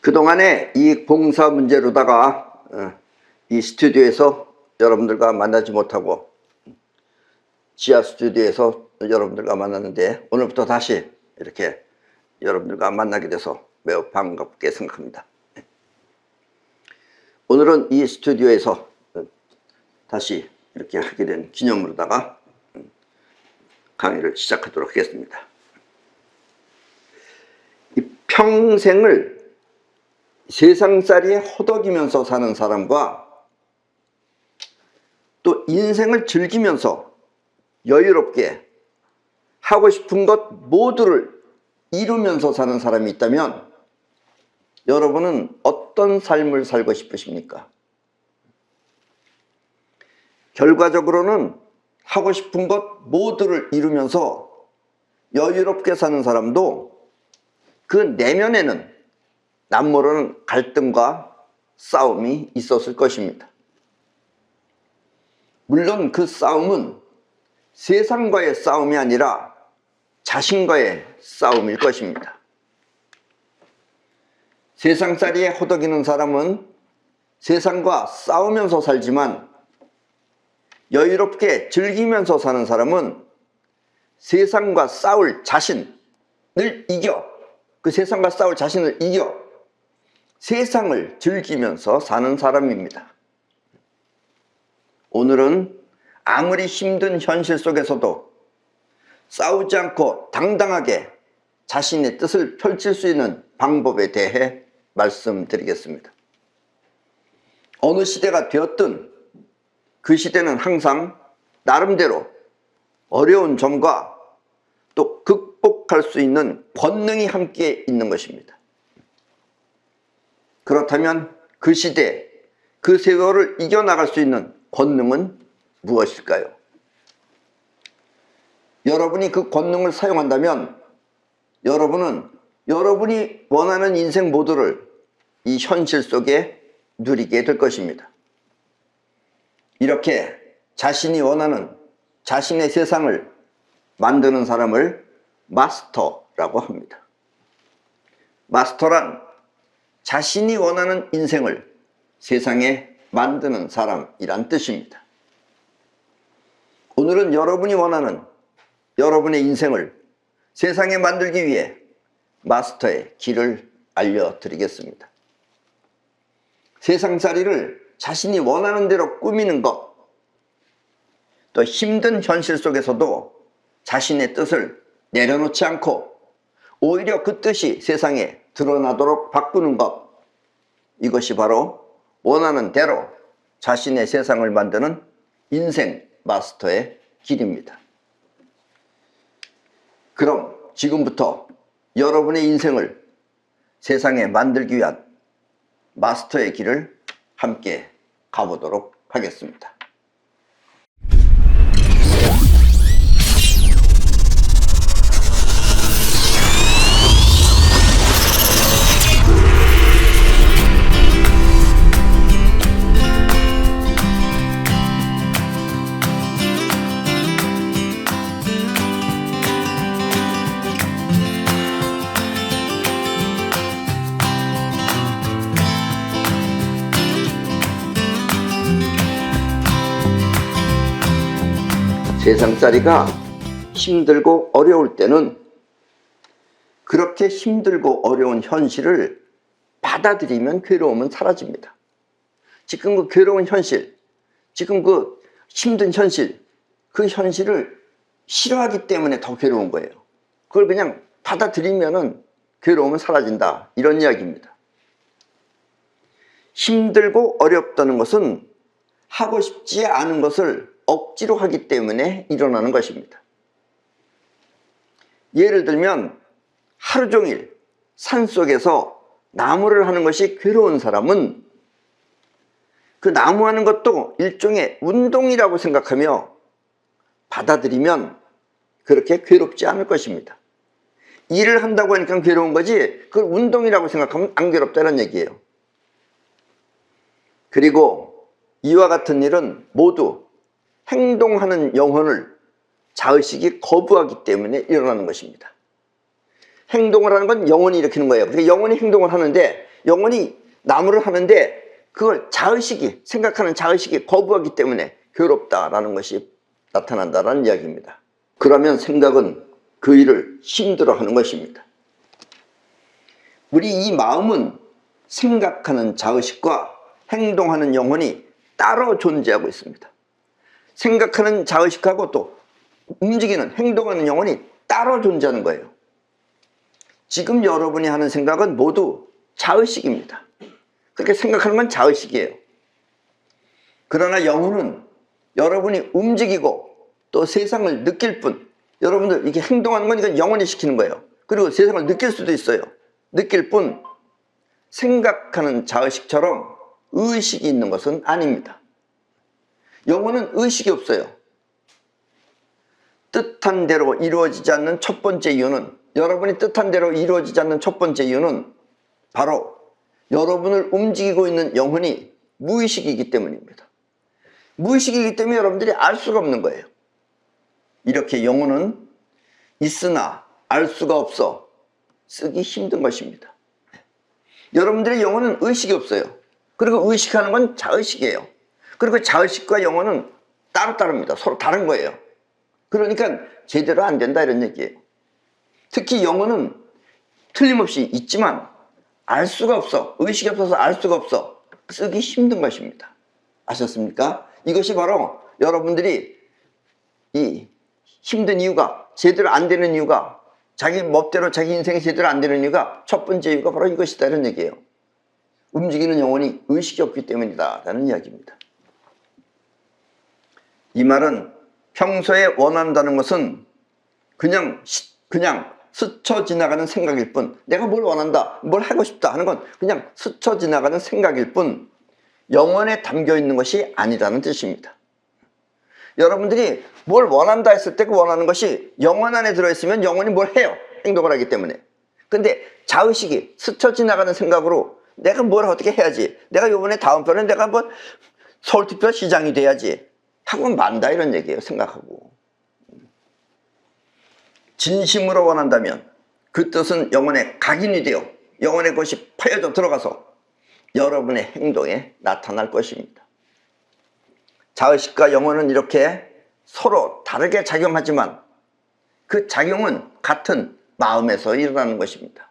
그동안에 이 공사 문제로다가 이 스튜디오에서 여러분들과 만나지 못하고 지하 스튜디오에서 여러분들과 만났는데, 오늘부터 다시 이렇게 여러분들과 만나게 돼서 매우 반갑게 생각합니다. 오늘은 이 스튜디오에서 다시 이렇게 하게 된 기념으로다가 강의를 시작하도록 하겠습니다. 이 평생을 세상살이에 허덕이면서 사는 사람과 또 인생을 즐기면서 여유롭게 하고 싶은 것 모두를 이루면서 사는 사람이 있다면 여러분은 어떤 삶을 살고 싶으십니까? 결과적으로는 하고 싶은 것 모두를 이루면서 여유롭게 사는 사람도 그 내면에는 남모르는 갈등과 싸움이 있었을 것입니다. 물론 그 싸움은 세상과의 싸움이 아니라 자신과의 싸움일 것입니다. 세상살이에 허덕이는 사람은 세상과 싸우면서 살지만, 여유롭게 즐기면서 사는 사람은 세상과 싸울 자신을 이겨, 그 세상과 싸울 자신을 이겨 세상을 즐기면서 사는 사람입니다. 오늘은 아무리 힘든 현실 속에서도 싸우지 않고 당당하게 자신의 뜻을 펼칠 수 있는 방법에 대해 말씀드리겠습니다. 어느 시대가 되었든 그 시대는 항상 나름대로 어려운 점과 또 극복할 수 있는 권능이 함께 있는 것입니다. 그렇다면 그 시대, 그 세월을 이겨나갈 수 있는 권능은 무엇일까요? 여러분이 그 권능을 사용한다면 여러분은 여러분이 원하는 인생 모두를 이 현실 속에 누리게 될 것입니다. 이렇게 자신이 원하는 자신의 세상을 만드는 사람을 마스터라고 합니다. 마스터란 자신이 원하는 인생을 세상에 만드는 사람이란 뜻입니다. 오늘은 여러분이 원하는 여러분의 인생을 세상에 만들기 위해 마스터의 길을 알려드리겠습니다. 세상살이를 자신이 원하는 대로 꾸미는 것, 또 힘든 현실 속에서도 자신의 뜻을 내려놓지 않고 오히려 그 뜻이 세상에 드러나도록 바꾸는 것, 이것이 바로 원하는 대로 자신의 세상을 만드는 인생 마스터의 길입니다. 그럼 지금부터 여러분의 인생을 세상에 만들기 위한 마스터의 길을 함께 가보도록 하겠습니다. 세상살이가 힘들고 어려울 때는 그렇게 힘들고 어려운 현실을 받아들이면 괴로움은 사라집니다. 지금 그 괴로운 현실, 지금 그 힘든 현실, 그 현실을 싫어하기 때문에 더 괴로운 거예요. 그걸 그냥 받아들이면은 괴로움은 사라진다, 이런 이야기입니다. 힘들고 어렵다는 것은 하고 싶지 않은 것을 억지로 하기 때문에 일어나는 것입니다. 예를 들면 하루 종일 산속에서 나무를 하는 것이 괴로운 사람은 그 나무하는 것도 일종의 운동이라고 생각하며 받아들이면 그렇게 괴롭지 않을 것입니다. 일을 한다고 하니까 괴로운 거지, 그걸 운동이라고 생각하면 안 괴롭다는 얘기예요. 그리고 이와 같은 일은 모두 행동하는 영혼을 자의식이 거부하기 때문에 일어나는 것입니다. 행동을 하는 건 영혼이 일으키는 거예요. 그러니까 영혼이 행동을 하는데 영혼이 나무를 하는데 그걸 자의식이, 생각하는 자의식이 거부하기 때문에 괴롭다라는 것이 나타난다는 이야기입니다. 그러면 생각은 그 일을 힘들어하는 것입니다. 우리 이 마음은 생각하는 자의식과 행동하는 영혼이 따로 존재하고 있습니다. 생각하는 자의식하고 또 움직이는, 행동하는 영혼이 따로 존재하는 거예요. 지금 여러분이 하는 생각은 모두 자의식입니다. 그렇게 생각하는 건 자의식이에요. 그러나 영혼은 여러분이 움직이고 또 세상을 느낄 뿐, 여러분들 이렇게 행동하는 건 이건 영혼이 시키는 거예요. 그리고 세상을 느낄 수도 있어요. 느낄 뿐 생각하는 자의식처럼 의식이 있는 것은 아닙니다. 영혼은 의식이 없어요. 뜻한 대로 이루어지지 않는 첫 번째 이유는, 여러분이 뜻한 대로 이루어지지 않는 첫 번째 이유는 바로 여러분을 움직이고 있는 영혼이 무의식이기 때문입니다. 무의식이기 때문에 여러분들이 알 수가 없는 거예요. 이렇게 영혼은 있으나 알 수가 없어 쓰기 힘든 것입니다. 여러분들의 영혼은 의식이 없어요. 그리고 의식하는 건 자의식이에요. 그리고 자의식과 영혼은 따로따로입니다. 서로 다른 거예요. 그러니까 제대로 안 된다 이런 얘기예요. 특히 영혼은 틀림없이 있지만 알 수가 없어. 의식이 없어서 알 수가 없어. 쓰기 힘든 것입니다. 아셨습니까? 이것이 바로 여러분들이 이 힘든 이유가, 제대로 안 되는 이유가, 자기 멋대로 자기 인생이 제대로 안 되는 이유가, 첫 번째 이유가 바로 이것이다 이런 얘기예요. 움직이는 영혼이 의식이 없기 때문이다 라는 이야기입니다. 이 말은 평소에 원한다는 것은 그냥 스쳐 지나가는 생각일 뿐, 내가 뭘 원한다, 뭘 하고 싶다 하는 건 그냥 스쳐 지나가는 생각일 뿐 영혼에 담겨 있는 것이 아니라는 뜻입니다. 여러분들이 뭘 원한다 했을 때 그 원하는 것이 영혼 안에 들어있으면 영혼이 뭘 해요. 행동을 하기 때문에. 근데 자의식이 스쳐 지나가는 생각으로 내가 뭘 어떻게 해야지, 내가 요번에 다음 번에 내가 뭐 서울특별 시장이 돼야지 하고 만다 이런 얘기예요. 생각하고. 진심으로 원한다면 그 뜻은 영혼에 각인이 되어 영혼의 것이 파여져 들어가서 여러분의 행동에 나타날 것입니다. 자의식과 영혼은 이렇게 서로 다르게 작용하지만 그 작용은 같은 마음에서 일어나는 것입니다.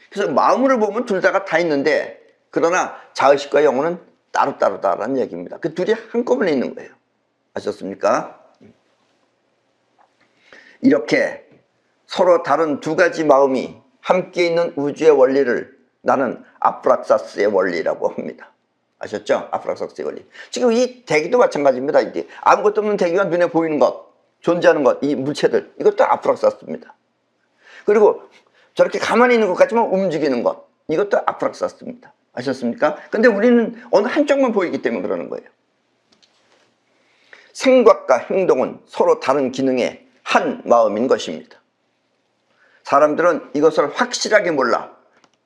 그래서 마음으로 보면 둘 다가 다 있는데, 그러나 자의식과 영혼은 따로따로다라는 얘기입니다. 그 둘이 한꺼번에 있는 거예요. 아셨습니까? 이렇게 서로 다른 두 가지 마음이 함께 있는 우주의 원리를 나는 아프락사스의 원리라고 합니다. 아셨죠? 아프락사스의 원리. 지금 이 대기도 마찬가지입니다. 이게 아무것도 없는 대기가 눈에 보이는 것, 존재하는 것, 이 물체들, 이것도 아프락사스입니다. 그리고 저렇게 가만히 있는 것 같지만 움직이는 것, 이것도 아프락사스입니다. 아셨습니까? 근데 우리는 어느 한쪽만 보이기 때문에 그러는 거예요. 생각과 행동은 서로 다른 기능의 한 마음인 것입니다. 사람들은 이것을 확실하게 몰라,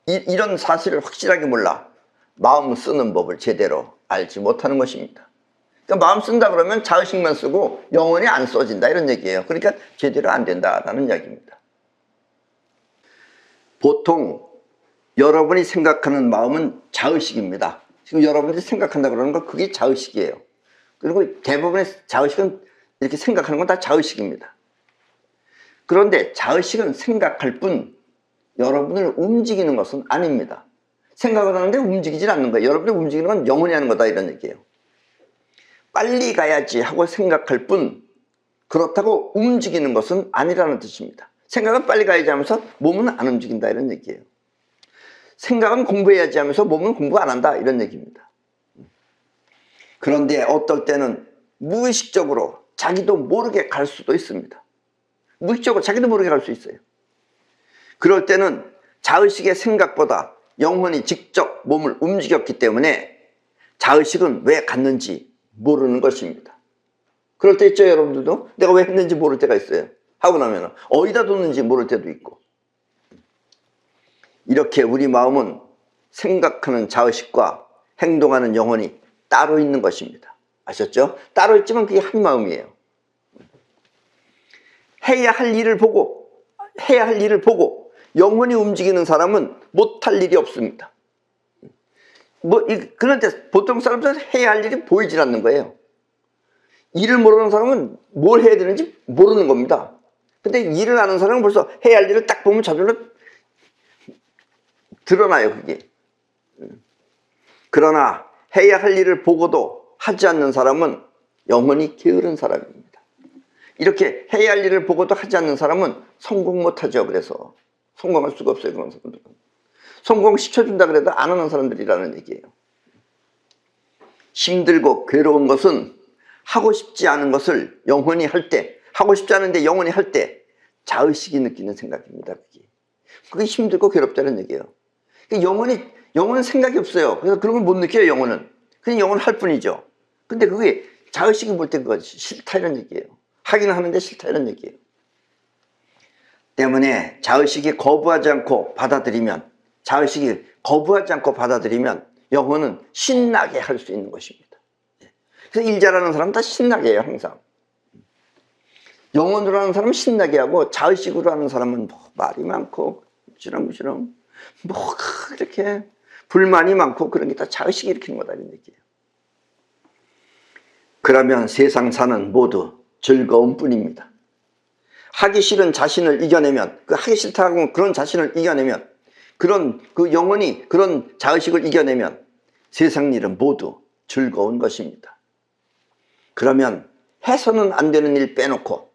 이런 사실을 확실하게 몰라 마음 쓰는 법을 제대로 알지 못하는 것입니다. 그러니까 마음 쓴다 그러면 자의식만 쓰고 영혼이 안 써진다 이런 얘기예요. 그러니까 제대로 안 된다라는 이야기입니다. 보통 여러분이 생각하는 마음은 자의식입니다. 지금 여러분들이 생각한다 그러는 거 그게 자의식이에요. 그리고 대부분의 자의식은 이렇게 생각하는 건 다 자의식입니다. 그런데 자의식은 생각할 뿐 여러분을 움직이는 것은 아닙니다. 생각을 하는데 움직이질 않는 거예요. 여러분이 움직이는 건 영혼이 하는 거다 이런 얘기예요. 빨리 가야지 하고 생각할 뿐 그렇다고 움직이는 것은 아니라는 뜻입니다. 생각은 빨리 가야지 하면서 몸은 안 움직인다 이런 얘기예요. 생각은 공부해야지 하면서 몸은 공부 안 한다 이런 얘기입니다. 그런데 어떨 때는 무의식적으로 자기도 모르게 갈 수도 있습니다. 무의식적으로 자기도 모르게 갈 수 있어요. 그럴 때는 자의식의 생각보다 영혼이 직접 몸을 움직였기 때문에 자의식은 왜 갔는지 모르는 것입니다. 그럴 때 있죠, 여러분들도? 내가 왜 했는지 모를 때가 있어요. 하고 나면 어디다 뒀는지 모를 때도 있고. 이렇게 우리 마음은 생각하는 자의식과 행동하는 영혼이 따로 있는 것입니다. 아셨죠? 따로 있지만 그게 한 마음이에요. 해야 할 일을 보고 영혼이 움직이는 사람은 못할 일이 없습니다. 그런데 보통 사람들은 해야 할 일이 보이질 않는 거예요. 일을 모르는 사람은 뭘 해야 되는지 모르는 겁니다. 근데 일을 아는 사람은 벌써 해야 할 일을 딱 보면 저절로 드러나요, 그게. 그러나 해야 할 일을 보고도 하지 않는 사람은 영원히 게으른 사람입니다. 이렇게 해야 할 일을 보고도 하지 않는 사람은 성공 못하죠. 그래서 성공할 수가 없어요, 그런 사람들은. 성공 시켜준다 그래도 안 하는 사람들이라는 얘기예요. 힘들고 괴로운 것은 하고 싶지 않은 것을 영원히 할 때, 하고 싶지 않은데 영원히 할 때 자의식이 느끼는 생각입니다. 그게 힘들고 괴롭다는 얘기예요. 영혼은 생각이 없어요. 그래서 그런 걸 못 느껴요, 영혼은. 그냥 영혼을 할 뿐이죠. 근데 그게 자의식이 볼 때 그거 싫다 이런 얘기예요. 하기는 하는데 싫다 이런 얘기예요. 때문에 자의식이 거부하지 않고 받아들이면, 영혼은 신나게 할 수 있는 것입니다. 그래서 일 잘하는 사람은 다 신나게 해요, 항상. 영혼으로 하는 사람은 신나게 하고, 자의식으로 하는 사람은 말이 많고 무시렁무시렁 이렇게 불만이 많고 그런 게 다 자의식이 일으키는 거다 이런 얘기예요. 그러면 세상 사는 모두 즐거움 뿐입니다. 하기 싫은 자신을 이겨내면, 하기 싫다고 그런 자신을 이겨내면, 그 영혼이 그런 자의식을 이겨내면 세상 일은 모두 즐거운 것입니다. 그러면 해서는 안 되는 일 빼놓고,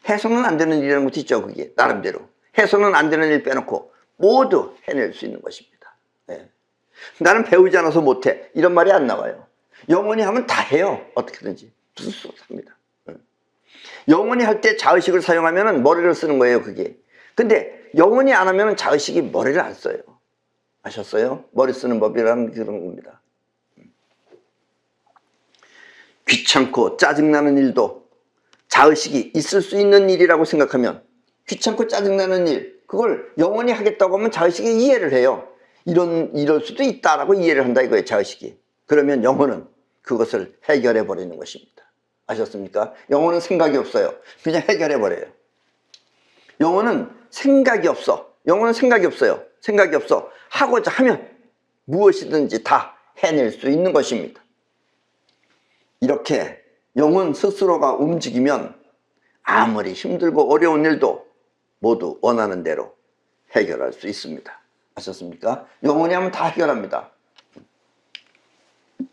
해서는 안 되는 일이라는 것도 있죠. 그게 나름대로 해서는 안 되는 일 빼놓고 모두 해낼 수 있는 것입니다. 네. 나는 배우지 않아서 못해 이런 말이 안 나와요. 영원히 하면 다 해요. 어떻게든지 합니다. 영원히 할 때 자의식을 사용하면 머리를 쓰는 거예요, 그게. 근데 영원히 안 하면 자의식이 머리를 안 써요. 아셨어요? 머리 쓰는 법이라는 그런 겁니다. 귀찮고 짜증나는 일도 자의식이 있을 수 있는 일이라고 생각하면, 귀찮고 짜증나는 일, 그걸 영원히 하겠다고 하면 자의식이 이해를 해요. 이럴 수도 있다라고 이해를 한다 이거예요, 자의식이. 그러면 영혼은 그것을 해결해 버리는 것입니다. 아셨습니까? 영혼은 생각이 없어요. 그냥 해결해 버려요. 영혼은 생각이 없어. 영혼은 생각이 없어요. 생각이 없어. 하고자 하면 무엇이든지 다 해낼 수 있는 것입니다. 이렇게 영혼 스스로가 움직이면 아무리 힘들고 어려운 일도 모두 원하는 대로 해결할 수 있습니다. 아셨습니까? 영혼이 하면 다 해결합니다.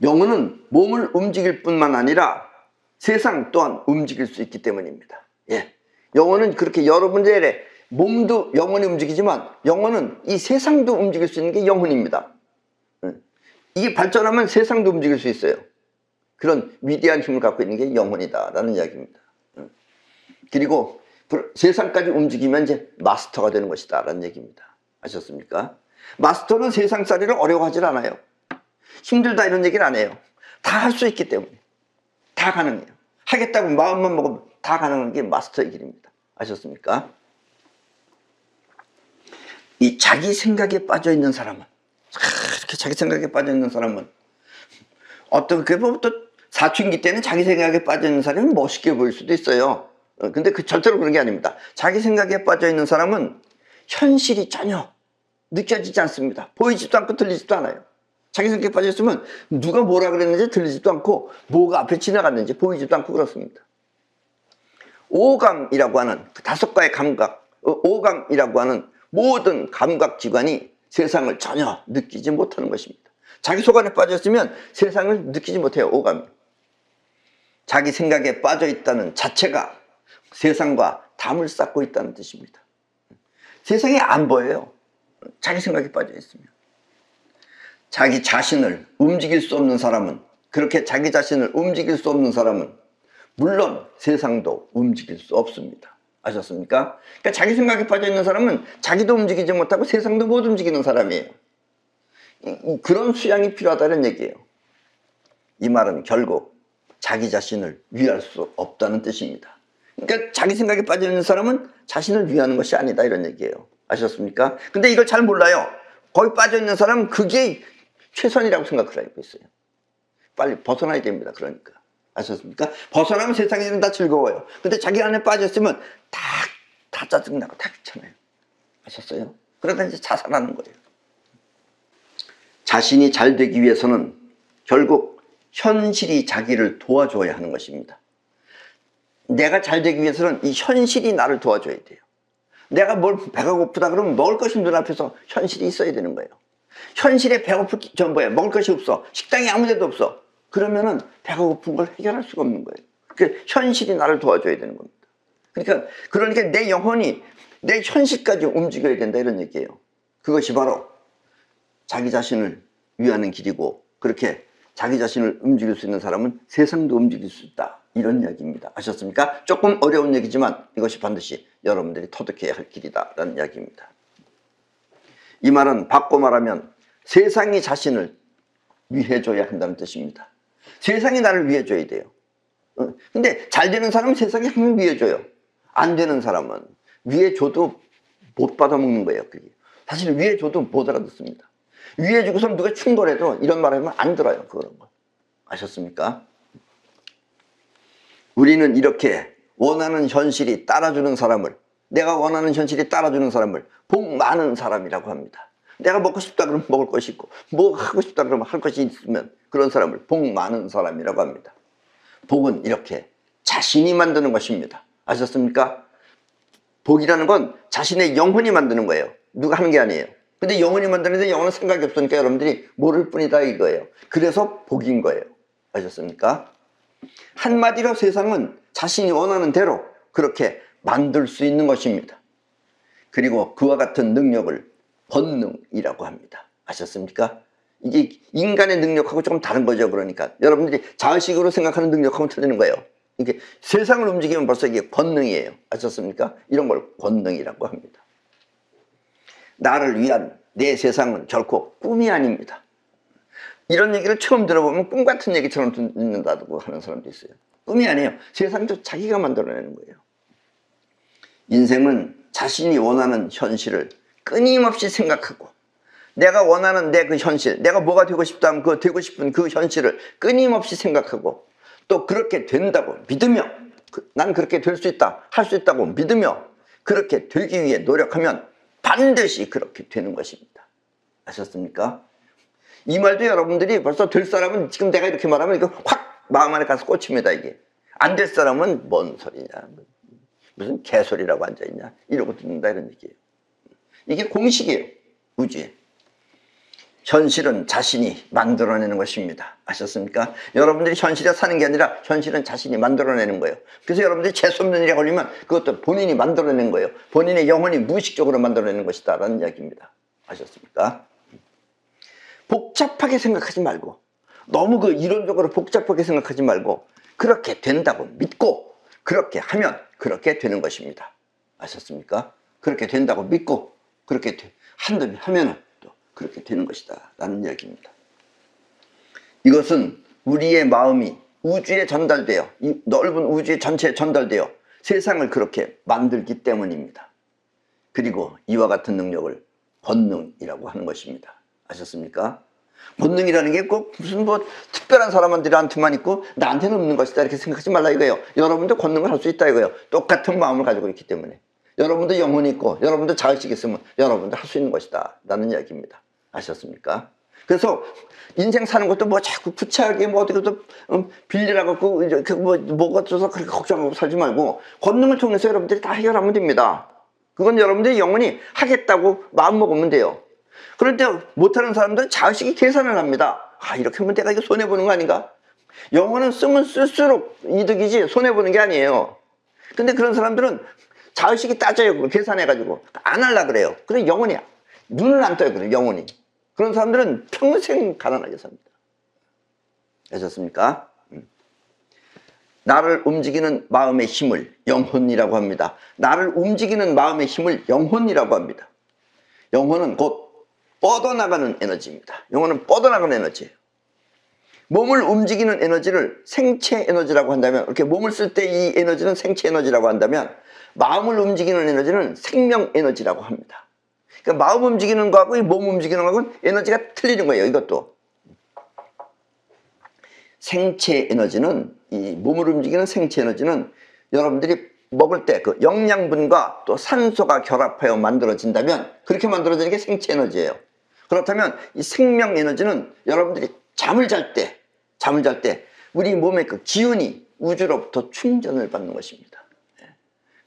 영혼은 몸을 움직일 뿐만 아니라 세상 또한 움직일 수 있기 때문입니다. 예. 영혼은 그렇게 여러분들의 몸도 영혼이 움직이지만, 영혼은 이 세상도 움직일 수 있는 게 영혼입니다. 이게 발전하면 세상도 움직일 수 있어요. 그런 위대한 힘을 갖고 있는 게 영혼이다라는 이야기입니다. 그리고 세상까지 움직이면 이제 마스터가 되는 것이다 라는 얘기입니다. 아셨습니까? 마스터는 세상살이를 어려워하지 않아요. 힘들다 이런 얘기를 안 해요. 다 할 수 있기 때문에. 다 가능해요. 하겠다고 마음만 먹으면 다 가능한 게 마스터의 길입니다. 아셨습니까? 이 자기 생각에 빠져 있는 사람은, 이렇게 자기 생각에 빠져 있는 사람은, 어떻게 보면 또 사춘기 때는 자기 생각에 빠져 있는 사람이 멋있게 보일 수도 있어요. 근데 절대로 그런 게 아닙니다. 자기 생각에 빠져 있는 사람은 현실이 전혀 느껴지지 않습니다. 보이지도 않고 들리지도 않아요. 자기 생각에 빠져 있으면 누가 뭐라 그랬는지 들리지도 않고, 뭐가 앞에 지나갔는지 보이지도 않고 그렇습니다. 오감이라고 하는 그 5가지 감각, 오감이라고 하는 모든 감각기관이 세상을 전혀 느끼지 못하는 것입니다. 자기 속 안에 빠졌으면 세상을 느끼지 못해요, 오감이. 자기 생각에 빠져 있다는 자체가 세상과 담을 쌓고 있다는 뜻입니다. 세상이 안 보여요, 자기 생각에 빠져 있으면. 자기 자신을 움직일 수 없는 사람은, 그렇게 자기 자신을 움직일 수 없는 사람은 물론 세상도 움직일 수 없습니다. 아셨습니까? 그러니까 자기 생각에 빠져 있는 사람은 자기도 움직이지 못하고 세상도 못 움직이는 사람이에요. 그런 수양이 필요하다는 얘기예요. 이 말은 결국 자기 자신을 위할 수 없다는 뜻입니다. 그러니까 자기 생각에 빠져 있는 사람은 자신을 위하는 것이 아니다 이런 얘기예요. 아셨습니까? 근데 이걸 잘 몰라요. 거기 빠져 있는 사람은 그게 최선이라고 생각을 하고 있어요. 빨리 벗어나야 됩니다. 그러니까. 아셨습니까? 벗어나면 세상의 일은 다 즐거워요. 근데 자기 안에 빠졌으면 다 짜증나고 다 귀찮아요. 아셨어요? 그러다 이제 자살하는 거예요. 자신이 잘 되기 위해서는 결국 현실이 자기를 도와줘야 하는 것입니다. 내가 잘 되기 위해서는 이 현실이 나를 도와줘야 돼요. 내가 배가 고프다 그러면 먹을 것이 눈앞에서 현실이 있어야 되는 거예요. 현실에 먹을 것이 없어. 식당이 아무 데도 없어. 그러면은 배가 고픈 걸 해결할 수가 없는 거예요. 그러니까 현실이 나를 도와줘야 되는 겁니다. 그러니까 내 영혼이 내 현실까지 움직여야 된다 이런 얘기예요. 그것이 바로 자기 자신을 위하는 길이고, 그렇게 자기 자신을 움직일 수 있는 사람은 세상도 움직일 수 있다 이런 이야기입니다. 아셨습니까? 조금 어려운 얘기지만 이것이 반드시 여러분들이 터득해야 할 길이다 라는 이야기입니다. 이 말은 바꿔 말하면 세상이 자신을 위해줘야 한다는 뜻입니다. 세상이 나를 위해줘야 돼요. 근데 잘 되는 사람은 세상이 항상 위해줘요. 안 되는 사람은 위해줘도 못 받아먹는 거예요. 그게 사실 위해줘도 못 알아듣습니다. 위해주고서 누가 충돌해도 이런 말 하면 안 들어요. 그런 거 아셨습니까? 우리는 이렇게 원하는 현실이 따라주는 사람을, 내가 원하는 현실이 따라주는 사람을 복 많은 사람이라고 합니다. 내가 먹고 싶다 그러면 먹을 것이 있고, 뭐 하고 싶다 그러면 할 것이 있으면 그런 사람을 복 많은 사람이라고 합니다. 복은 이렇게 자신이 만드는 것입니다. 아셨습니까? 복이라는 건 자신의 영혼이 만드는 거예요. 누가 하는 게 아니에요. 근데 영혼이 만드는데 영혼은 생각이 없으니까 여러분들이 모를 뿐이다 이거예요. 그래서 복인 거예요. 아셨습니까? 한마디로 세상은 자신이 원하는 대로 그렇게 만들 수 있는 것입니다. 그리고 그와 같은 능력을 본능이라고 합니다. 아셨습니까? 이게 인간의 능력하고 조금 다른 거죠. 그러니까 여러분들이 자의식으로 생각하는 능력하고는 틀리는 거예요. 이게 세상을 움직이면 벌써 이게 본능이에요. 아셨습니까? 이런 걸 본능이라고 합니다. 나를 위한 내 세상은 결코 꿈이 아닙니다. 이런 얘기를 처음 들어보면 꿈 같은 얘기처럼 듣는다고 하는 사람도 있어요. 꿈이 아니에요. 세상도 자기가 만들어내는 거예요. 인생은 자신이 원하는 현실을 끊임없이 생각하고, 내가 원하는 내 그 현실, 내가 뭐가 되고 싶다 하면 그 되고 싶은 그 현실을 끊임없이 생각하고, 또 그렇게 된다고 믿으며, 난 그렇게 될 수 있다, 할 수 있다고 믿으며 그렇게 되기 위해 노력하면 반드시 그렇게 되는 것입니다. 아셨습니까? 이 말도 여러분들이 벌써 될 사람은 지금 내가 이렇게 말하면 이거 확 마음 안에 가서 꽂힙니다. 이게 안 될 사람은 뭔 소리냐, 무슨 개소리라고 앉아있냐 이러고 듣는다 이런 얘기예요. 이게 공식이에요. 우주에 현실은 자신이 만들어내는 것입니다. 아셨습니까? 여러분들이 현실에 사는 게 아니라 현실은 자신이 만들어내는 거예요. 그래서 여러분들이 재수없는 일에 걸리면 그것도 본인이 만들어낸 거예요. 본인의 영혼이 무의식적으로 만들어내는 것이다 라는 이야기입니다. 아셨습니까? 복잡하게 생각하지 말고, 너무 그 이론적으로 복잡하게 생각하지 말고 그렇게 된다고 믿고 그렇게 하면 그렇게 되는 것입니다. 아셨습니까? 그렇게 된다고 믿고 그렇게 하면은 또 그렇게 되는 것이다 라는 이야기입니다. 이것은 우리의 마음이 우주에 전달되어, 이 넓은 우주 전체에 전달되어 세상을 그렇게 만들기 때문입니다. 그리고 이와 같은 능력을 본능이라고 하는 것입니다. 아셨습니까? 본능이라는 게 꼭 무슨 특별한 사람들한테만 있고 나한테는 없는 것이다 이렇게 생각하지 말라 이거예요. 여러분도 본능을 할 수 있다 이거예요. 똑같은 마음을 가지고 있기 때문에. 여러분도 영혼이 있고 여러분도 자의식이 있으면 여러분도 할 수 있는 것이다 라는 이야기입니다. 아셨습니까? 그래서 인생 사는 것도 뭐 자꾸 구차하게 뭐 어디서 빌리라고 뭐가 어쩌서 그렇게 걱정하고 살지 말고 본능을 통해서 여러분들이 다 해결하면 됩니다. 그건 여러분들이 영원히 하겠다고 마음먹으면 돼요. 그런데 못하는 사람들은 자의식이 계산을 합니다. 아, 이렇게 하면 내가 이거 손해보는 거 아닌가? 영혼은 쓰면 쓸수록 이득이지 손해보는 게 아니에요. 근데 그런 사람들은 자의식이 따져요. 그걸 계산해가지고 안 하려고 그래요. 그래서 영혼이 눈을 안 떠요. 그래요. 영혼이. 그런 사람들은 평생 가난하게 삽니다. 아셨습니까? 나를 움직이는 마음의 힘을 영혼이라고 합니다. 나를 움직이는 마음의 힘을 영혼이라고 합니다. 영혼은 곧 뻗어나가는 에너지입니다. 영혼은 뻗어나가는 에너지예요. 몸을 움직이는 에너지를 생체 에너지라고 한다면, 이렇게 몸을 쓸 때 이 에너지는 생체 에너지라고 한다면, 마음을 움직이는 에너지는 생명 에너지라고 합니다. 그러니까 마음 움직이는 거하고 이 몸 움직이는 거하고는 에너지가 틀리는 거예요. 이것도 생체 에너지는, 이 몸을 움직이는 생체 에너지는 여러분들이 먹을 때 그 영양분과 또 산소가 결합하여 만들어진다면 그렇게 만들어지는 게 생체 에너지예요. 그렇다면 이 생명 에너지는 여러분들이 잠을 잘 때 우리 몸의 그 기운이 우주로부터 충전을 받는 것입니다.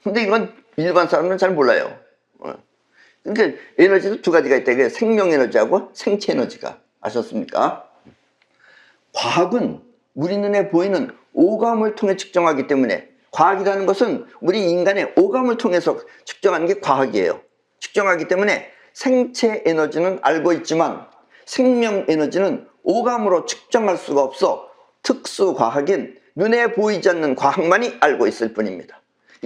근데 이건 일반 사람은 잘 몰라요. 그러니까 에너지도 두 가지가 있다. 이게 생명 에너지하고 생체 에너지가. 아셨습니까? 과학은 우리 눈에 보이는 오감을 통해 측정하기 때문에, 과학이라는 것은 우리 인간의 오감을 통해서 측정하는 게 과학이에요. 측정하기 때문에 생체 에너지는 알고 있지만 생명 에너지는 오감으로 측정할 수가 없어 특수 과학인 눈에 보이지 않는 과학만이 알고 있을 뿐입니다.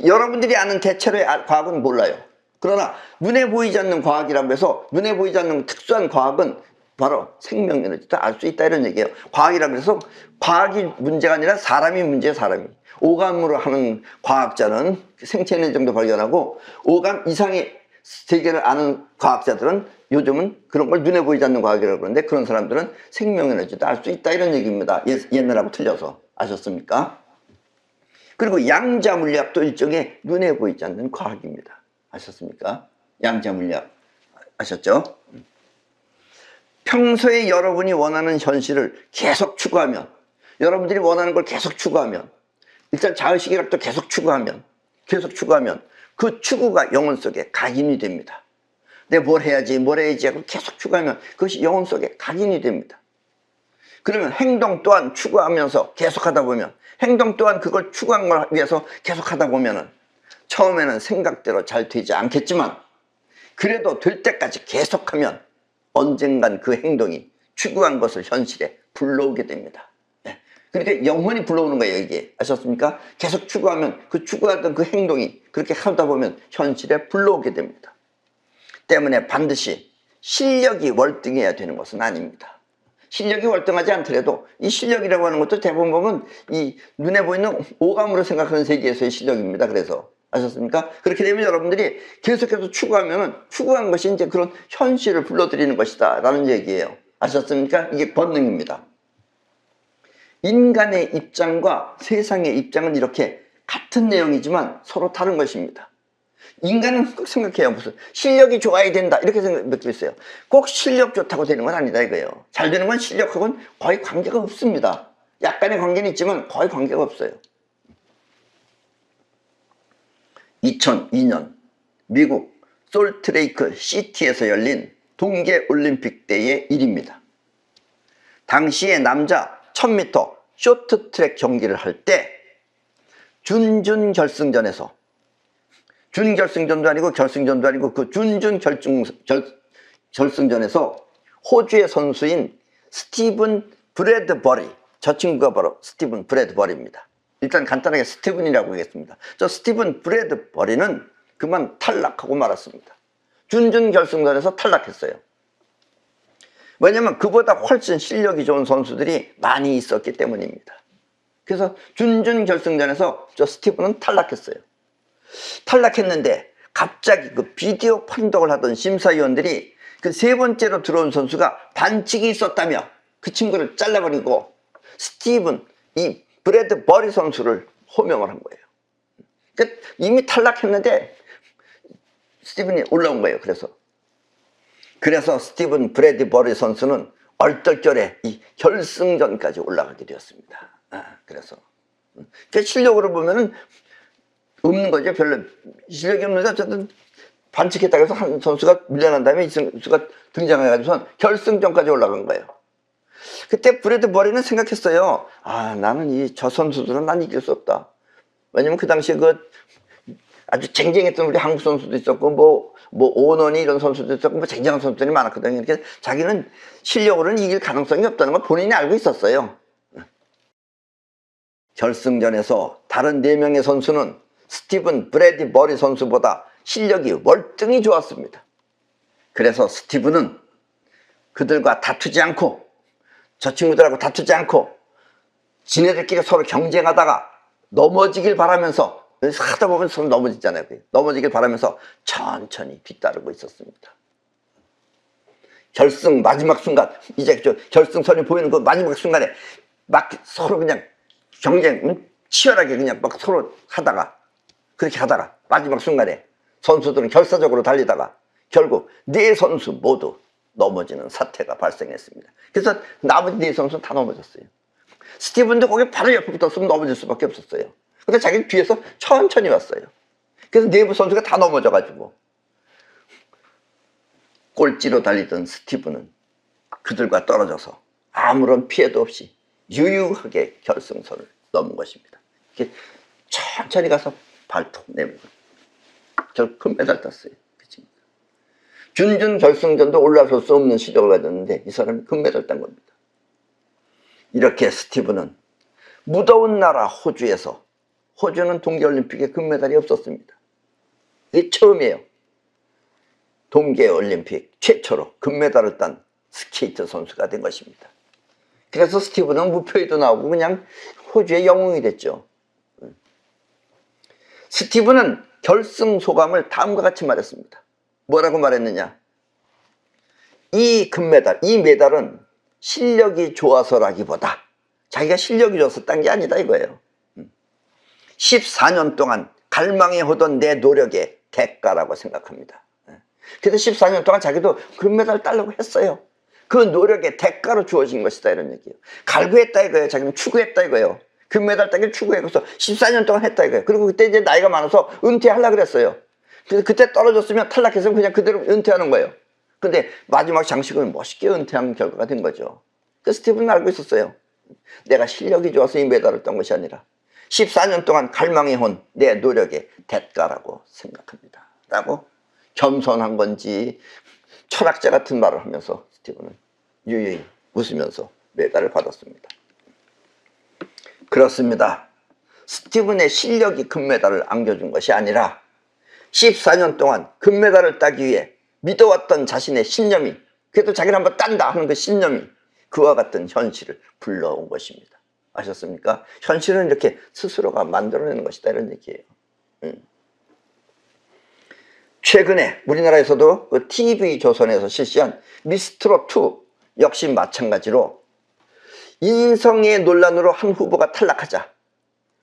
여러분들이 아는 대체로의 과학은 몰라요. 그러나 눈에 보이지 않는 과학이라고 해서, 눈에 보이지 않는 특수한 과학은 바로 생명 에너지도 알 수 있다, 이런 얘기예요. 과학이라고 해서 과학이 문제가 아니라 사람이 문제예요. 사람이. 오감으로 하는 과학자는 생체 에너지 정도 발견하고, 오감 이상의 세계를 아는 과학자들은 요즘은 그런 걸 눈에 보이지 않는 과학이라고 그러는데, 그런 사람들은 생명 에너지도 알 수 있다, 이런 얘기입니다. 옛날하고 틀려서. 아셨습니까? 그리고 양자 물리학도 일종의 눈에 보이지 않는 과학입니다. 아셨습니까? 양자 물리학. 아셨죠? 평소에 여러분이 원하는 현실을 계속 추구하면, 여러분들이 원하는 걸 계속 추구하면, 일단 자의식이라도 계속 추구하면 그 추구가 영혼 속에 각인이 됩니다. 내가 뭘 해야지 하고 계속 추구하면 그것이 영혼 속에 각인이 됩니다. 그러면 행동 또한 추구하면서 계속하다 보면, 행동 또한 그걸 추구한 걸 위해서 계속하다 보면은 처음에는 생각대로 잘 되지 않겠지만 그래도 될 때까지 계속하면 언젠간 그 행동이 추구한 것을 현실에 불러오게 됩니다. 그러니까 영원히 불러오는 거예요, 이게. 아셨습니까? 계속 추구하면 그 추구하던 그 행동이 그렇게 하다 보면 현실에 불러오게 됩니다. 때문에 반드시 실력이 월등해야 되는 것은 아닙니다. 실력이 월등하지 않더라도 이 실력이라고 하는 것도 대부분 보면 이 눈에 보이는 오감으로 생각하는 세계에서의 실력입니다. 그래서 아셨습니까? 그렇게 되면 여러분들이 계속해서 추구하면은 추구한 것이 이제 그런 현실을 불러들이는 것이다 라는 얘기예요. 아셨습니까? 이게 본능입니다. 인간의 입장과 세상의 입장은 이렇게 같은 내용이지만 서로 다른 것입니다. 인간은 꼭 생각해요. 무슨 실력이 좋아야 된다 이렇게 생각하고 있어요. 꼭 실력 좋다고 되는 건 아니다 이거예요. 잘 되는 건 실력하고는 거의 관계가 없습니다. 약간의 관계는 있지만 거의 관계가 없어요. 2002년 미국 솔트레이크 시티에서 열린 동계올림픽 때의 일입니다. 당시에 남자 1000m 쇼트트랙 경기를 할 때 준결승전에서, 준결승전도 아니고 결승전도 아니고 그 결승전에서 호주의 선수인 스티븐 브래드버리, 저 친구가 바로 스티븐 브래드버리입니다. 일단 간단하게 스티븐이라고 하겠습니다. 저 스티븐 브래드버리는 그만 탈락하고 말았습니다. 준결승전에서 탈락했어요. 왜냐면 그보다 훨씬 실력이 좋은 선수들이 많이 있었기 때문입니다. 그래서 준결승전에서 저 스티븐은 탈락했어요. 탈락했는데 갑자기 그 비디오 판독을 하던 심사위원들이 그 세 번째로 들어온 선수가 반칙이 있었다며 그 친구를 잘라버리고 스티븐, 이 브래드버리 선수를 호명을 한 거예요. 그러니까 이미 탈락했는데 스티븐이 올라온 거예요. 그래서 스티븐 브래드버리 선수는 얼떨결에 이 결승전까지 올라가게 되었습니다. 그래서 실력으로 보면은 없는 거죠. 별로 실력이 없는데 어쨌든 반칙했다고 해서 한 선수가 밀려난 다음에 이 선수가 등장해가지고선 결승전까지 올라간 거예요. 그때 브래드버리는 생각했어요. 나는 저 선수들은 난 이길 수 없다. 왜냐면 그 당시에 아주 쟁쟁했던 우리 한국 선수도 있었고 뭐 오너니 이런 선수도 있었고 뭐 쟁쟁한 선수들이 많았거든요. 그러니까 자기는 실력으로는 이길 가능성이 없다는 걸 본인이 알고 있었어요. 결승전에서 다른 4명의 선수는 스티븐 브래드버리 선수보다 실력이 월등히 좋았습니다. 그래서 스티븐은 그들과 다투지 않고, 저 친구들하고 다투지 않고 지네들끼리 서로 경쟁하다가 넘어지길 바라면서, 하다 보면 서로 넘어지잖아요. 넘어지길 바라면서 천천히 뒤따르고 있었습니다. 결승 마지막 순간, 이제 결승선이 보이는 그 마지막 순간에 막 서로 그냥 경쟁 치열하게 그냥 막 서로 그렇게 하다가 마지막 순간에 선수들은 결사적으로 달리다가 결국 4선수 모두 넘어지는 사태가 발생했습니다. 그래서 나머지 네 선수는 다 넘어졌어요. 스티븐도 거기 바로 옆에 붙었으면 넘어질 수밖에 없었어요. 근데 자기 뒤에서 천천히 왔어요. 그래서 내부 선수가 다 넘어져가지고 꼴찌로 달리던 스티븐은 그들과 떨어져서 아무런 피해도 없이 유유하게 결승선을 넘은 것입니다. 이렇게 천천히 가서 발톱 내밀고 결국 금메달 땄어요. 준준 결승전도 올라설 수 없는 시력을 가졌는데 이 사람이 금메달 딴 겁니다. 이렇게 스티븐은 무더운 나라 호주에서, 호주는 동계올림픽에 금메달이 없었습니다. 이게 처음이에요. 동계올림픽 최초로 금메달을 딴 스케이트 선수가 된 것입니다. 그래서 스티븐은 무표에도 나오고 그냥 호주의 영웅이 됐죠. 스티븐은 결승 소감을 다음과 같이 말했습니다. 뭐라고 말했느냐? 이 금메달, 이 메달은 실력이 좋아서라기보다 자기가 실력이 좋아서 딴 게 아니다 이거예요. 14년 동안 갈망해오던 내 노력의 대가라고 생각합니다. 그래서 14년 동안 자기도 금메달 따려고 했어요. 그 노력의 대가로 주어진 것이다 이런 얘기예요. 갈구했다 이거예요. 자기는 추구했다 이거예요. 금메달 따기를 추구해서 14년 동안 했다 이거예요. 그리고 그때 이제 나이가 많아서 은퇴하려고 그랬어요. 그래서 그때 떨어졌으면 탈락했으면 그냥 그대로 은퇴하는 거예요. 근데 마지막 장식은 멋있게 은퇴한 결과가 된 거죠. 그 스티븐은 알고 있었어요. 내가 실력이 좋아서 이 메달을 딴 것이 아니라 14년 동안 갈망해온 내 노력의 대가라고 생각합니다. 라고 겸손한 건지 철학자 같은 말을 하면서 스티븐은 유유히 웃으면서 메달을 받았습니다. 그렇습니다. 스티븐의 실력이 금메달을 안겨준 것이 아니라 14년 동안 금메달을 따기 위해 믿어왔던 자신의 신념이, 그래도 자기는 한번 딴다 하는 그 신념이 그와 같은 현실을 불러온 것입니다. 아셨습니까? 현실은 이렇게 스스로가 만들어내는 것이다 이런 얘기예요. 최근에 우리나라에서도 그 TV조선에서 실시한 미스트롯2 역시 마찬가지로 인성의 논란으로 한 후보가 탈락하자.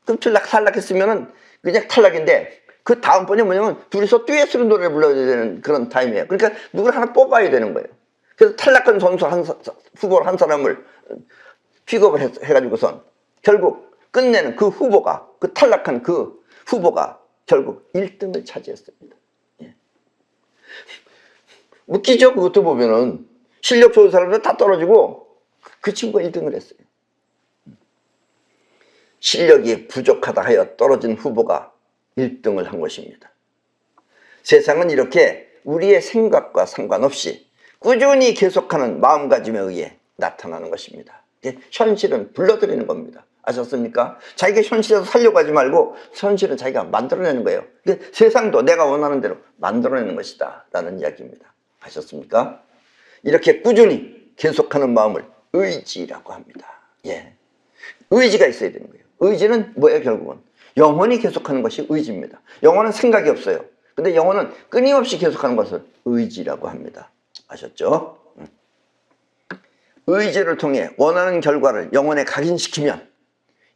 그럼 탈락했으면은 그냥 탈락인데 그 다음번에 뭐냐면 둘이서 듀엣으로 노래를 불러야 되는 그런 타임이에요. 그러니까 누구를 하나 뽑아야 되는 거예요. 그래서 탈락한 선수 후보 한 사람을 픽업을 해가지고선 결국 끝내는 그 후보가, 그 탈락한 그 후보가 결국 1등을 차지했습니다. 예. 웃기죠? 그것도 보면은 실력 좋은 사람들 다 떨어지고 그 친구가 1등을 했어요. 실력이 부족하다 하여 떨어진 후보가 1등을 한 것입니다. 세상은 이렇게 우리의 생각과 상관없이 꾸준히 계속하는 마음가짐에 의해 나타나는 것입니다. 현실은 불러들이는 겁니다. 아셨습니까? 자기가 현실에서 살려고 하지 말고 현실은 자기가 만들어내는 거예요. 세상도 내가 원하는 대로 만들어내는 것이다 라는 이야기입니다. 아셨습니까? 이렇게 꾸준히 계속하는 마음을 의지라고 합니다. 예. 의지가 있어야 되는 거예요. 의지는 뭐예요? 결국은 영원히 계속하는 것이 의지입니다. 영혼은 생각이 없어요. 근데 영혼은 끊임없이 계속하는 것을 의지라고 합니다. 아셨죠? 의지를 통해 원하는 결과를 영혼에 각인시키면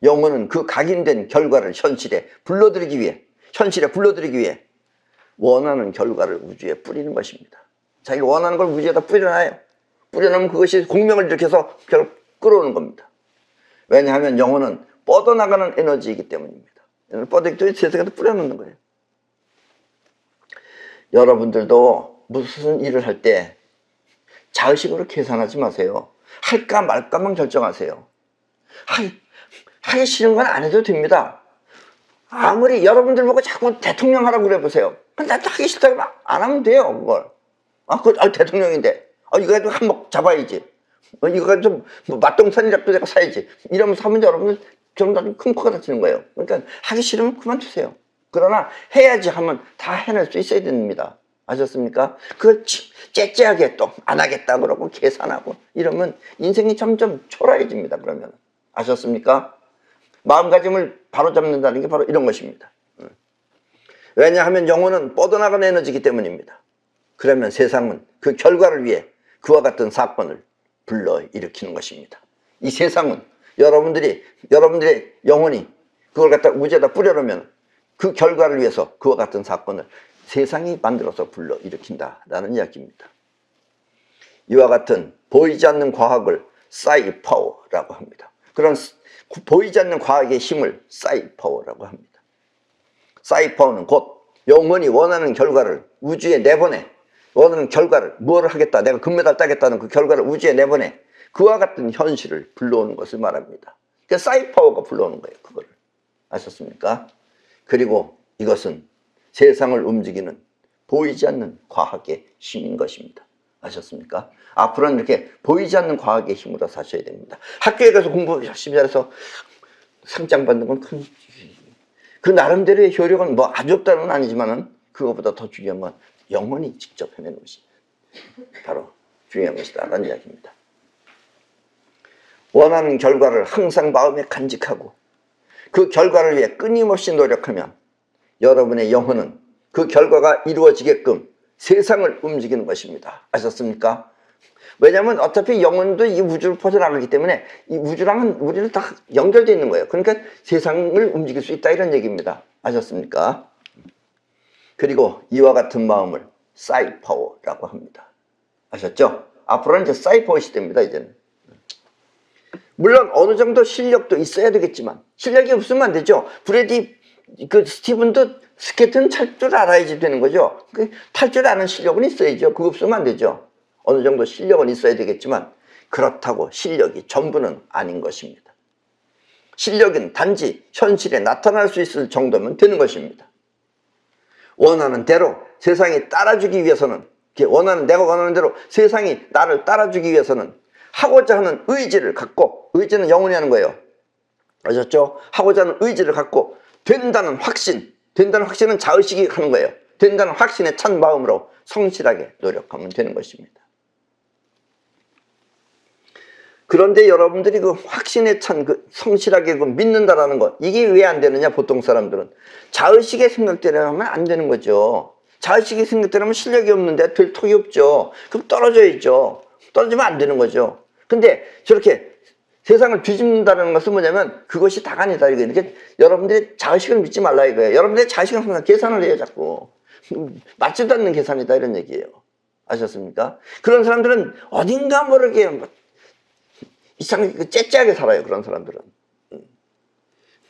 영혼은 그 각인된 결과를 현실에 불러들이기 위해 원하는 결과를 우주에 뿌리는 것입니다. 자기가 원하는 걸 우주에다 뿌려놔요. 뿌려놓으면 그것이 공명을 일으켜서 결국 끌어오는 겁니다. 왜냐하면 영혼은 뻗어나가는 에너지이기 때문입니다. 뻗어있기 세상에도 뿌려놓는 거예요. 여러분들도 무슨 일을 할 때 자의식으로 계산하지 마세요. 할까 말까만 결정하세요. 하기 싫은 건 안 해도 됩니다. 아무리 여러분들 보고 자꾸 대통령 하라고 그래 보세요. 근데 나도 하기 싫다고 안 하면 돼요, 그걸. 대통령인데. 이거 가지고 한몫 잡아야지. 이거 가지고 좀 맛동산이라도 내가 사야지. 이러면서 하면 여러분들 좀 나중에 큰 코가 다치는 거예요. 그러니까 하기 싫으면 그만두세요. 그러나 해야지 하면 다 해낼 수 있어야 됩니다. 아셨습니까? 그걸 째째하게 또 안 하겠다 그러고 계산하고 이러면 인생이 점점 초라해집니다. 그러면 아셨습니까? 마음가짐을 바로잡는다는 게 바로 이런 것입니다. 왜냐하면 영혼은 뻗어나가는 에너지이기 때문입니다. 그러면 세상은 그 결과를 위해 그와 같은 사건을 불러일으키는 것입니다. 이 세상은 여러분들의 영혼이 그걸 갖다 우주에다 뿌려놓으면 그 결과를 위해서 그와 같은 사건을 세상이 만들어서 불러일으킨다라는 이야기입니다. 이와 같은 보이지 않는 과학을 사이파워라고 합니다. 그런 보이지 않는 과학의 힘을 사이파워라고 합니다. 사이파워는 곧 영혼이 원하는 결과를 우주에 내보내, 원하는 결과를 뭘 하겠다, 내가 금메달 따겠다는 그 결과를 우주에 내보내, 그와 같은 현실을 불러오는 것을 말합니다. 그러니까 사이파워가 불러오는 거예요. 그거를 아셨습니까? 그리고 이것은 세상을 움직이는 보이지 않는 과학의 힘인 것입니다. 아셨습니까? 앞으로는 이렇게 보이지 않는 과학의 힘으로 사셔야 됩니다. 학교에 가서 공부 열심히 잘해서 상장 받는 건 그 나름대로의 효력은 뭐 아주 없다는 건 아니지만은 그것보다 더 중요한 건 영혼이 직접 해내는 것이 바로 중요한 것이다라는 이야기입니다. 원하는 결과를 항상 마음에 간직하고 그 결과를 위해 끊임없이 노력하면 여러분의 영혼은 그 결과가 이루어지게끔 세상을 움직이는 것입니다. 아셨습니까? 왜냐하면 어차피 영혼도 이 우주를 퍼져나가기 때문에 이 우주랑은 우리는 다 연결되어 있는 거예요. 그러니까 세상을 움직일 수 있다 이런 얘기입니다. 아셨습니까? 그리고 이와 같은 마음을 사이파워라고 합니다. 아셨죠? 앞으로는 이제 사이파워 시대입니다. 이제는. 물론 어느 정도 실력도 있어야 되겠지만 실력이 없으면 안 되죠. 브래디 스티븐도 스케이트는 탈 줄 알아야지 되는 거죠. 탈 줄 아는 실력은 있어야죠. 그거 없으면 안 되죠. 어느 정도 실력은 있어야 되겠지만 그렇다고 실력이 전부는 아닌 것입니다. 실력은 단지 현실에 나타날 수 있을 정도면 되는 것입니다. 원하는 대로 세상이 따라주기 위해서는, 내가 원하는 대로 세상이 나를 따라주기 위해서는 하고자 하는 의지를 갖고, 의지는 영원히 하는 거예요. 아셨죠? 하고자 하는 의지를 갖고 된다는 확신은 자의식이 하는 거예요. 된다는 확신에 찬 마음으로 성실하게 노력하면 되는 것입니다. 그런데 여러분들이 그 확신에 찬 성실하게 믿는다라는 것, 이게 왜 안 되느냐, 보통 사람들은. 자의식의 생각대로 하면 안 되는 거죠. 자의식의 생각대로 하면 실력이 없는데 될 턱이 없죠. 그럼 떨어져야죠. 떨어지면 안 되는 거죠. 근데 저렇게 세상을 뒤집는다는 것은 뭐냐면 그것이 다가 아니다 이거예요. 그러니까 여러분들이 자의식을 믿지 말라 이거예요. 여러분들의 자의식은 항상 계산을 해요, 자꾸. 맞지도 않는 계산이다 이런 얘기예요. 아셨습니까? 그런 사람들은 어딘가 모르게 이상하게 째째하게 살아요. 그런 사람들은.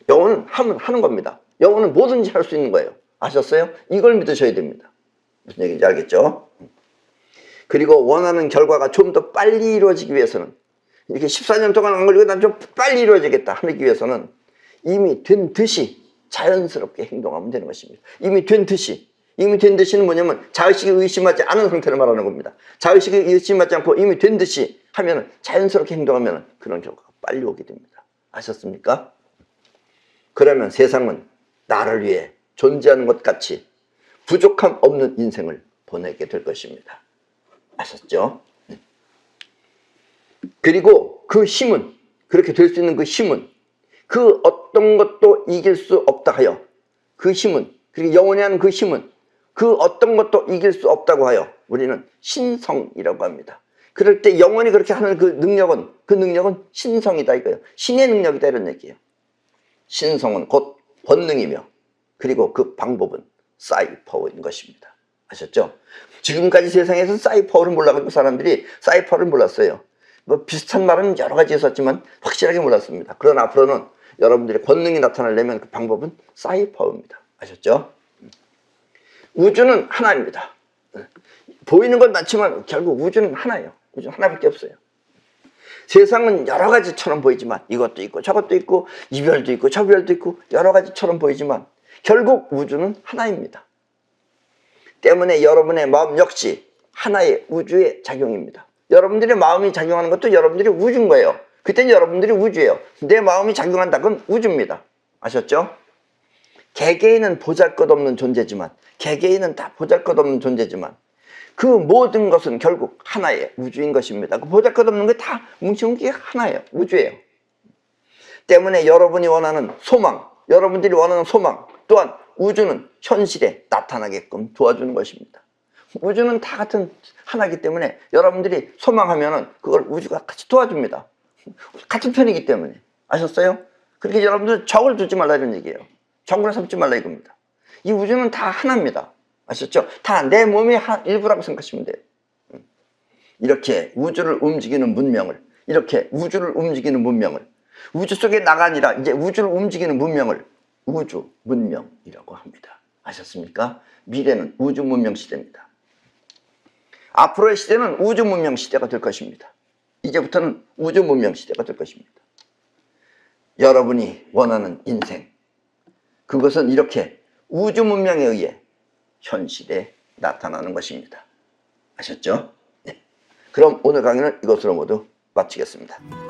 영혼은 하는 겁니다. 영혼은 뭐든지 할 수 있는 거예요. 아셨어요? 이걸 믿으셔야 됩니다. 무슨 얘기인지 알겠죠? 그리고 원하는 결과가 좀 더 빨리 이루어지기 위해서는, 이렇게 14년 동안 안 걸리고 난 좀 빨리 이루어지겠다 하기 위해서는 이미 된 듯이 자연스럽게 행동하면 되는 것입니다. 이미 된 듯이는 뭐냐면 자의식이 의심하지 않은 상태를 말하는 겁니다. 자의식이 의심하지 않고 이미 된 듯이 하면 자연스럽게 행동하면 그런 결과가 빨리 오게 됩니다. 아셨습니까? 그러면 세상은 나를 위해 존재하는 것 같이 부족함 없는 인생을 보내게 될 것입니다. 아셨죠? 그리고 그 힘은, 그렇게 될 수 있는 그 힘은 그 어떤 것도 이길 수 없다 하여, 그 힘은, 그리고 영원히 하는 그 힘은 그 어떤 것도 이길 수 없다고 하여 우리는 신성이라고 합니다. 그럴 때 영원히 그렇게 하는 그 능력은 신성이다 이거예요. 신의 능력이다 이런 얘기예요. 신성은 곧 본능이며 그리고 그 방법은 사이파워인 것입니다. 아셨죠? 지금까지 세상에서 사이파워를 몰라가지고 사람들이 사이파워를 몰랐어요. 뭐 비슷한 말은 여러 가지 있었지만 확실하게 몰랐습니다. 그러나 앞으로는 여러분들의 권능이 나타나려면 그 방법은 사이파워입니다. 아셨죠? 우주는 하나입니다. 보이는 건 많지만 결국 우주는 하나예요. 우주는 하나밖에 없어요. 세상은 여러 가지처럼 보이지만, 이것도 있고 저것도 있고 이별도 있고 저별도 있고 여러 가지처럼 보이지만 결국 우주는 하나입니다. 때문에 여러분의 마음 역시 하나의 우주의 작용입니다. 여러분들의 마음이 작용하는 것도 여러분들이 우주인 거예요. 그때는 여러분들이 우주예요. 내 마음이 작용한다, 그건 우주입니다. 아셨죠? 개개인은 보잘것없는 존재지만, 개개인은 다 보잘것없는 존재지만 그 모든 것은 결국 하나의 우주인 것입니다. 그 보잘것없는 게 다 뭉치는 게 하나예요. 우주예요. 때문에 여러분이 원하는 소망, 여러분들이 원하는 소망 또한 우주는 현실에 나타나게끔 도와주는 것입니다. 우주는 다 같은 하나이기 때문에 여러분들이 소망하면은 그걸 우주가 같이 도와줍니다. 같은 편이기 때문에. 아셨어요? 그렇게 여러분들 적을 두지 말라 이런 얘기예요. 적을 삼지 말라 이겁니다. 이 우주는 다 하나입니다. 아셨죠? 다 내 몸의 일부라고 생각하시면 돼요. 이렇게 우주를 움직이는 문명을, 이렇게 우주를 움직이는 문명을, 우주 속에 나가 아니라 이제 우주를 움직이는 문명을 우주 문명이라고 합니다. 아셨습니까? 미래는 우주 문명 시대입니다. 앞으로의 시대는 우주 문명 시대가 될 것입니다. 이제부터는 우주 문명 시대가 될 것입니다. 여러분이 원하는 인생, 그것은 이렇게 우주 문명에 의해 현실에 나타나는 것입니다. 아셨죠? 네. 그럼 오늘 강의는 이것으로 모두 마치겠습니다.